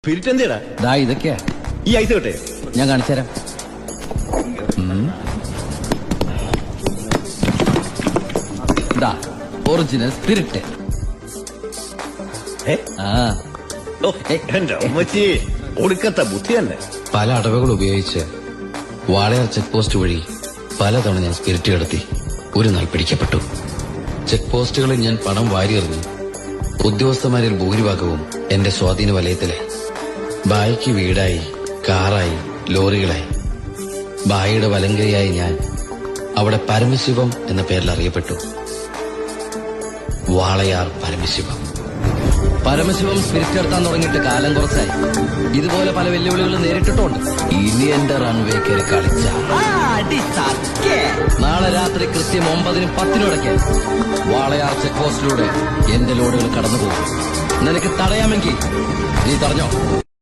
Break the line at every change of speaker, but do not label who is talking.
Spirit എന്തിടാ?
ദാ ഇതൊക്കെയാ.
ഈ ice കിട്ടെ
ഞാൻ കാണിച്ചുതരാം. ദാ ഒറിജിനൽ സ്പിരിറ്റ്.
എന്റെ അമ്മച്ചി ഒടുക്കത്തെ ബുദ്ധി തന്നെ.
പല അടവുകൾ ഉപയോഗിച്ച് വാളയാർ ചെക്ക് പോസ്റ്റ് വഴി പലതവണ ഞാൻ സ്പിരിറ്റ് കടത്തി. ഒരു നാൾ പിടിക്കപ്പെട്ടു. ചെക്ക് പോസ്റ്റുകളിൽ ഞാൻ പണം വാരിയെറിഞ്ഞു. ഉദ്യോഗസ്ഥന്മാരിൽ ഭൂരിഭാഗവും എന്റെ സ്വാധീന വലയത്തിലായി. ബായിക്ക് വീടായി, കാറായി, ലോറികളായി. ബായിയുടെ വലങ്കയായി ഞാൻ അവിടെ പരമശിവം എന്ന പേരിൽ അറിയപ്പെട്ടു. വാളയാർ പരമശിവം.
പരമശിവം സ്പിരിറ്റ് എടുത്താൻ തുടങ്ങിയിട്ട് കാലം കുറച്ചായി. ഇതുപോലെ പല വെല്ലുവിളികൾ നേരിട്ടിട്ടുണ്ട്. ഇനി എന്റെ റൺവേ കയറി കളിച്ച നാളെ രാത്രി കൃത്യം 9-നും 10-നും ഇടയ്ക്ക് വാളയാർ ചെക്ക് പോസ്റ്റിലൂടെ എന്റെ ലോഡുകൾ കടന്നുപോകും. നിനക്ക് തടയാമെങ്കിൽ നീ തടഞ്ഞോ.